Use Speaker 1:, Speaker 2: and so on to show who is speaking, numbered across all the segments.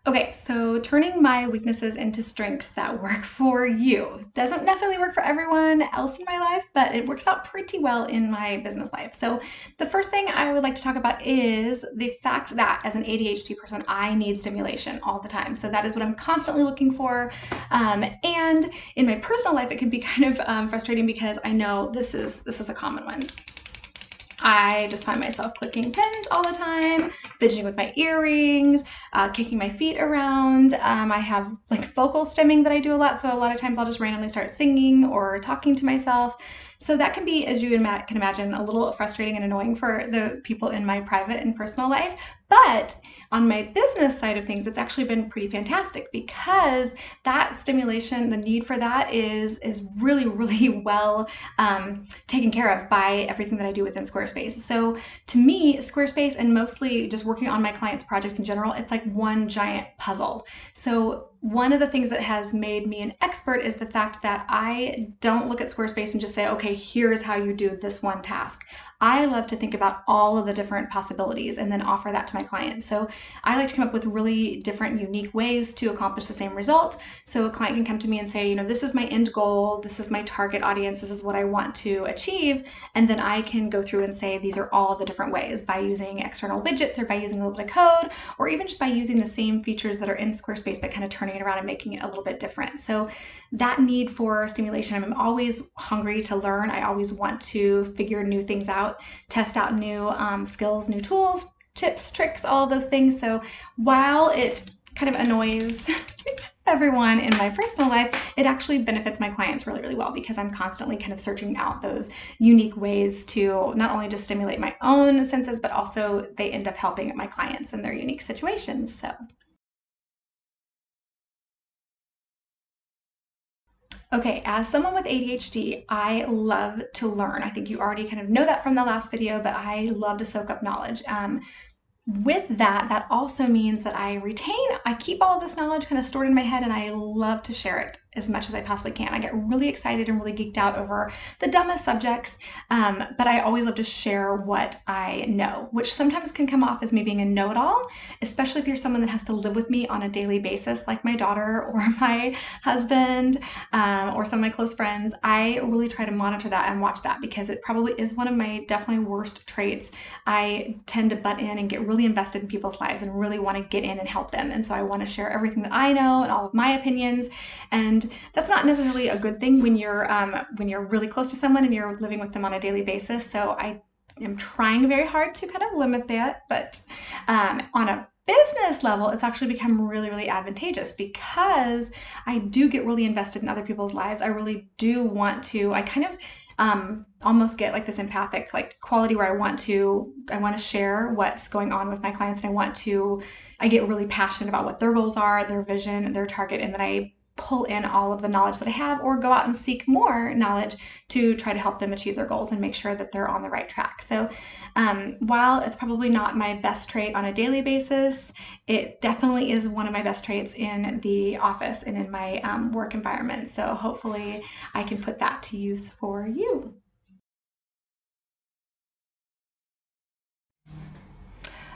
Speaker 1: Okay, so turning my weaknesses into strengths that work for you doesn't necessarily work for everyone else in my life, but it works out pretty well in my business life. So the first thing I would like to talk about is the fact that as an ADHD person, I need stimulation all the time. So that is what I'm constantly looking for. And in my personal life, it can be kind of frustrating because I know this is a common one. I just find myself clicking pens all the time, fidgeting with my earrings, kicking my feet around. I have like vocal stimming that I do a lot, so a lot of times I'll just randomly start singing or talking to myself. So that can be, as you can imagine, a little frustrating and annoying for the people in my private and personal life. But on my business side of things, it's actually been pretty fantastic because that stimulation, the need for that is really, really well taken care of by everything that I do within Squarespace. So to me, Squarespace and mostly just working on my clients' projects in general, it's like one giant puzzle. So one of the things that has made me an expert is the fact that I don't look at Squarespace and just say, okay, here's how you do this one task. I love to think about all of the different possibilities and then offer that to my clients. So I like to come up with really different, unique ways to accomplish the same result. So a client can come to me and say, this is my end goal, this is my target audience, this is what I want to achieve. And then I can go through and say, these are all the different ways by using external widgets or by using a little bit of code, or even just by using the same features that are in Squarespace, but kind of turning it around and making it a little bit different. So that need for stimulation, I'm always hungry to learn. I always want to figure new things out, test out new skills, new tools, tips, tricks, all of those things. So while it kind of annoys everyone in my personal life, it actually benefits my clients really, really well because I'm constantly kind of searching out those unique ways to not only just stimulate my own senses, but also they end up helping my clients in their unique situations. So okay, as someone with ADHD, I love to learn. I think you already kind of know that from the last video, but I love to soak up knowledge. With that also means that I keep all of this knowledge kind of stored in my head, and I love to share it as much as I possibly can. I get really excited and really geeked out over the dumbest subjects, but I always love to share what I know, which sometimes can come off as me being a know-it-all, especially if you're someone that has to live with me on a daily basis, like my daughter or my husband or some of my close friends. I really try to monitor that and watch that because it probably is one of my definitely worst traits. I tend to butt in and get really invested in people's lives and really want to get in and help them. And so I want to share everything that I know and all of my opinions. And that's not necessarily a good thing when you're really close to someone and you're living with them on a daily basis. So I am trying very hard to kind of limit that. But on a business level, it's actually become really, really advantageous because I do get really invested in other people's lives. I really do want to, I kind of almost get like this empathic like quality where I want to share what's going on with my clients, and I get really passionate about what their goals are, their vision, their target, and then I pull in all of the knowledge that I have or go out and seek more knowledge to try to help them achieve their goals and make sure that they're on the right track. So while it's probably not my best trait on a daily basis, it definitely is one of my best traits in the office and in my work environment. So hopefully I can put that to use for you.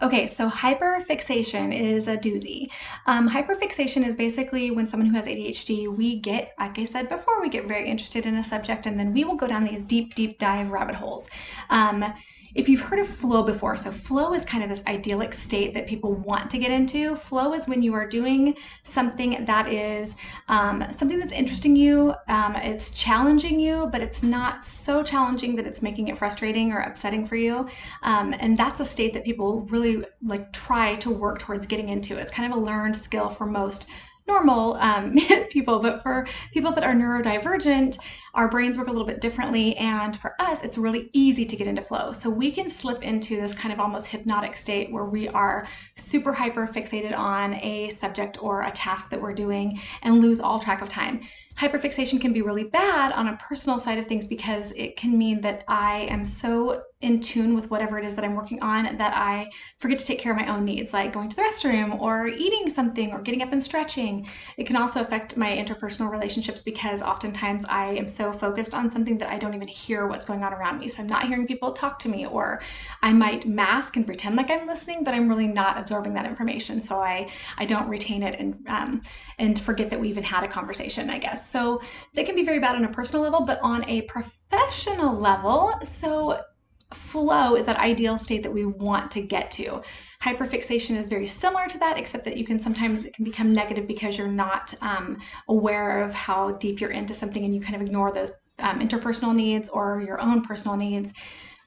Speaker 1: Okay, so hyperfixation is a doozy. Hyperfixation is basically when someone who has ADHD, we get, like I said before, we get very interested in a subject and then we will go down these deep, deep dive rabbit holes. If you've heard of flow before, so flow is kind of this idyllic state that people want to get into. Flow is when you are doing something that is something that's interesting you, it's challenging you, but it's not so challenging that it's making it frustrating or upsetting for you. And that's a state that people really like try to work towards getting into. It's kind of a learned skill for most normal people, but for people that are neurodivergent, our brains work a little bit differently, and for us it's really easy to get into flow. So we can slip into this kind of almost hypnotic state where we are super hyper fixated on a subject or a task that we're doing and lose all track of time. Hyperfixation can be really bad on a personal side of things because it can mean that I am so in tune with whatever it is that I'm working on that I forget to take care of my own needs, like going to the restroom or eating something or getting up and stretching. It can also affect my interpersonal relationships because oftentimes I am so so focused on something that I don't even hear what's going on around me. So I'm not hearing people talk to me, or I might mask and pretend like I'm listening, but I'm really not absorbing that information. So I don't retain it and forget that we even had a conversation, I guess. So that can be very bad on a personal level, but on a professional level, so flow is that ideal state that we want to get to. Hyperfixation is very similar to that, except that it can become negative because you're not aware of how deep you're into something, and you kind of ignore those interpersonal needs or your own personal needs.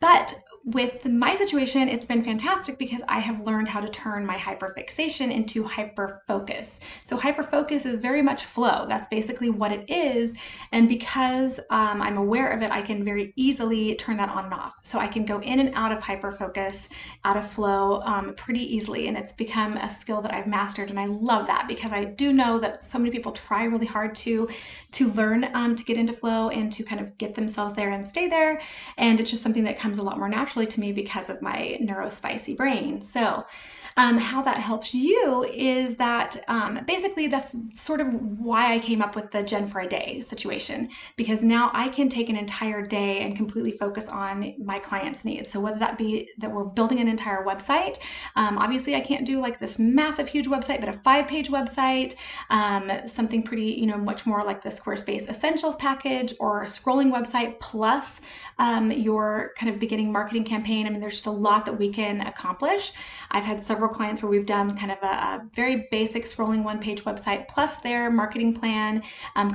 Speaker 1: But with my situation, it's been fantastic because I have learned how to turn my hyperfixation into hyperfocus. So hyperfocus is very much flow. That's basically what it is. And because I'm aware of it, I can very easily turn that on and off. So I can go in and out of hyperfocus, out of flow pretty easily. And it's become a skill that I've mastered. And I love that because I do know that so many people try really hard to learn to get into flow and to kind of get themselves there and stay there. And it's just something that comes a lot more naturally to me because of my neurospicy brain. So how that helps you is that basically that's sort of why I came up with the Jen for a Day situation, because now I can take an entire day and completely focus on my clients' needs. So whether that be that we're building an entire website, obviously I can't do like this massive, huge website, but a 5-page website, something pretty, much more like the Squarespace Essentials package, or a scrolling website plus your kind of beginning marketing campaign. I mean, there's just a lot that we can accomplish. I've had several clients where we've done kind of a very basic scrolling 1-page website plus their marketing plan,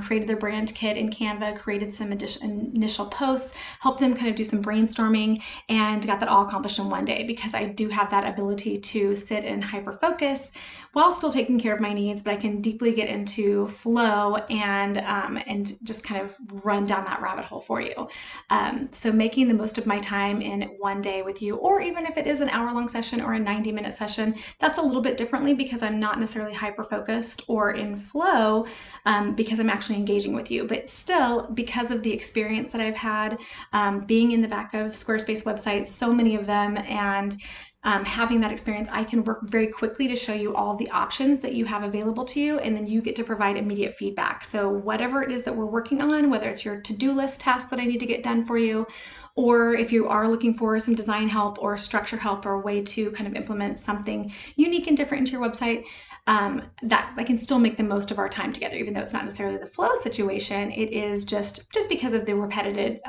Speaker 1: created their brand kit in Canva, created some initial posts, helped them kind of do some brainstorming, and got that all accomplished in one day because I do have that ability to sit and hyper focus while still taking care of my needs, but I can deeply get into flow and just kind of run down that rabbit hole for you. So making the most of my time in one day with you, or even if it is an hour-long session or a 90-minute session, that's a little bit differently because I'm not necessarily hyper-focused or in flow because I'm actually engaging with you. But still, because of the experience that I've had being in the back of Squarespace websites, so many of them, and having that experience, I can work very quickly to show you all the options that you have available to you, and then you get to provide immediate feedback. So whatever it is that we're working on, whether it's your to-do list task that I need to get done for you, or if you are looking for some design help or structure help or a way to kind of implement something unique and different into your website, that I can still make the most of our time together, even though it's not necessarily the flow situation. It is just because of the repetitive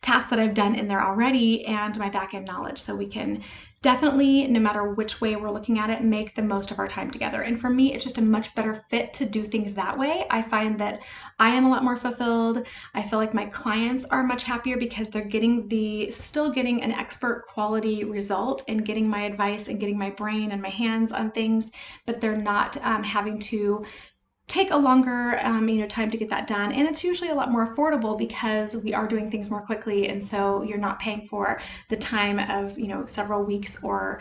Speaker 1: tasks that I've done in there already and my back-end knowledge. So we can definitely, no matter which way we're looking at it, make the most of our time together. And for me, it's just a much better fit to do things that way. I find that I am a lot more fulfilled. I feel like my clients are much happier because they're still getting an expert quality result and getting my advice and getting my brain and my hands on things, but they're not having to take a longer time to get that done. And it's usually a lot more affordable because we are doing things more quickly, and so you're not paying for the time of several weeks or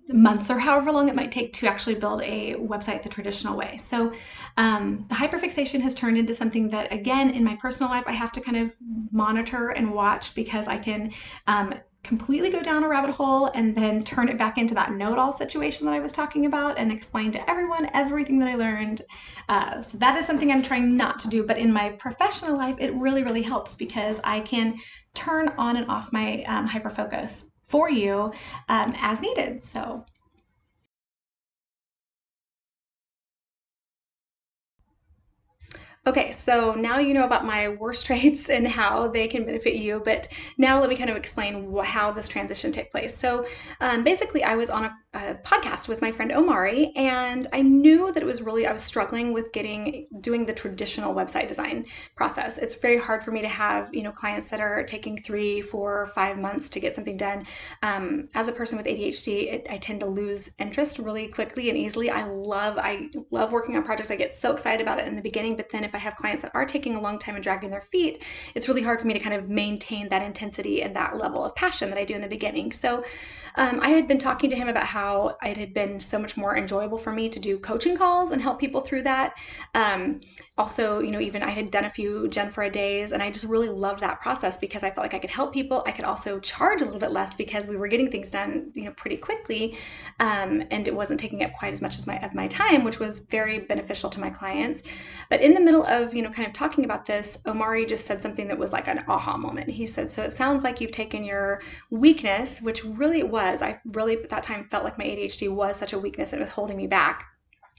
Speaker 1: months or however long it might take to actually build a website the traditional way. So the hyperfixation has turned into something that, again, in my personal life, I have to kind of monitor and watch because I can completely go down a rabbit hole and then turn it back into that know-it-all situation that I was talking about and explain to everyone everything that I learned. So that is something I'm trying not to do, but in my professional life, it really, really helps because I can turn on and off my hyperfocus for you as needed. So okay, so now you know about my worst traits and how they can benefit you, but now let me kind of explain how this transition took place. So basically, I was on a podcast with my friend Omari, and I knew that I was struggling with doing the traditional website design process. It's very hard for me to have, clients that are taking 3, 4, 5 months to get something done. As a person with ADHD, I tend to lose interest really quickly and easily. I love working on projects. I get so excited about it in the beginning, but then if I have clients that are taking a long time and dragging their feet, it's really hard for me to kind of maintain that intensity and that level of passion that I do in the beginning. So I had been talking to him about how how it had been so much more enjoyable for me to do coaching calls and help people through that. Also, even I had done a few Jen for a days, and I just really loved that process because I felt like I could help people. I could also charge a little bit less because we were getting things done, pretty quickly, and it wasn't taking up quite as much of my time, which was very beneficial to my clients. But in the middle of, kind of talking about this, Omari just said something that was like an aha moment. He said, "So it sounds like you've taken your weakness," which really it was. I really at that time felt like my ADHD was such a weakness and it was holding me back.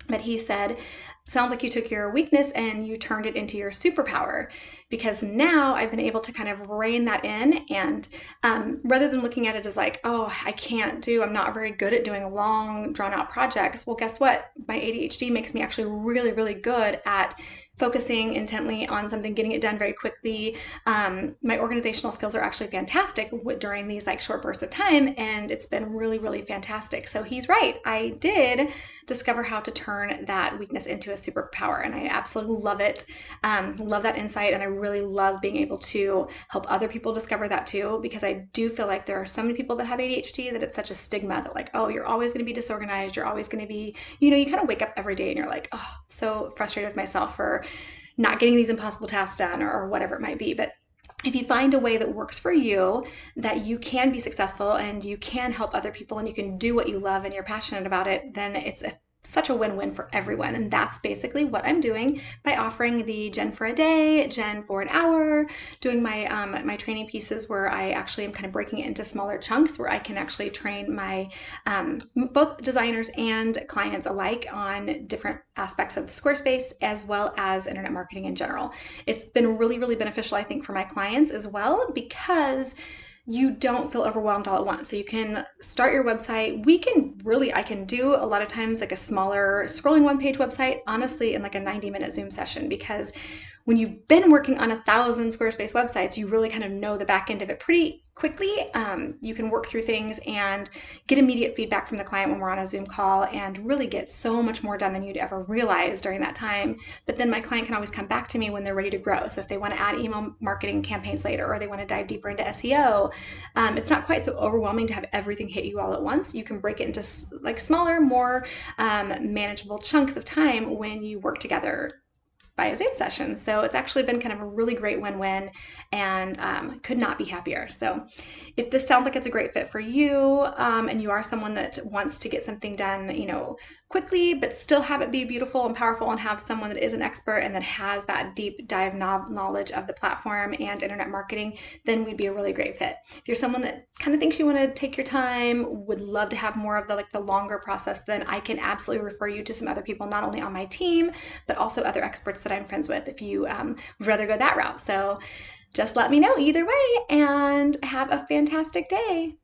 Speaker 1: But he said, "Sounds like you took your weakness and you turned it into your superpower," because now I've been able to kind of rein that in. And rather than looking at it as like, oh, I'm not very good at doing long, drawn out projects. Well, guess what? My ADHD makes me actually really, really good at focusing intently on something, getting it done very quickly. My organizational skills are actually fantastic during these like short bursts of time, and it's been really, really fantastic. So he's right. I did discover how to turn that weakness into a superpower, and I absolutely love it. Love that insight, and I really love being able to help other people discover that too, because I do feel like there are so many people that have ADHD that it's such a stigma that like, oh, you're always going to be disorganized. You're always going to be, you kind of wake up every day and you're like, oh, so frustrated with myself for not getting these impossible tasks done or whatever it might be. But if you find a way that works for you, that you can be successful and you can help other people and you can do what you love and you're passionate about it, then it's such a win-win for everyone. And that's basically what I'm doing by offering the Jen for a day, Jen for an hour, doing my my training pieces where I actually am kind of breaking it into smaller chunks where I can actually train my both designers and clients alike on different aspects of the Squarespace as well as internet marketing in general. It's been really, really beneficial, I think, for my clients as well, because you don't feel overwhelmed all at once. So you can start your website. I can do a lot of times like a smaller scrolling one-page website, honestly, in like a 90-minute Zoom session, because when you've been working on 1,000 Squarespace websites, you really kind of know the back end of it pretty quickly. You can work through things and get immediate feedback from the client when we're on a Zoom call and really get so much more done than you'd ever realize during that time. But then my client can always come back to me when they're ready to grow. So if they want to add email marketing campaigns later, or they want to dive deeper into SEO, it's not quite so overwhelming to have everything hit you all at once. You can break it into like smaller, more manageable chunks of time when you work together by a Zoom session. So it's actually been kind of a really great win-win, and could not be happier. So if this sounds like it's a great fit for you, and you are someone that wants to get something done, quickly, but still have it be beautiful and powerful and have someone that is an expert and that has that deep dive knowledge of the platform and internet marketing, then we'd be a really great fit. If you're someone that kind of thinks you want to take your time, would love to have more of the longer process, then I can absolutely refer you to some other people, not only on my team, but also other experts that I'm friends with if you would rather go that route. So just let me know either way, and have a fantastic day.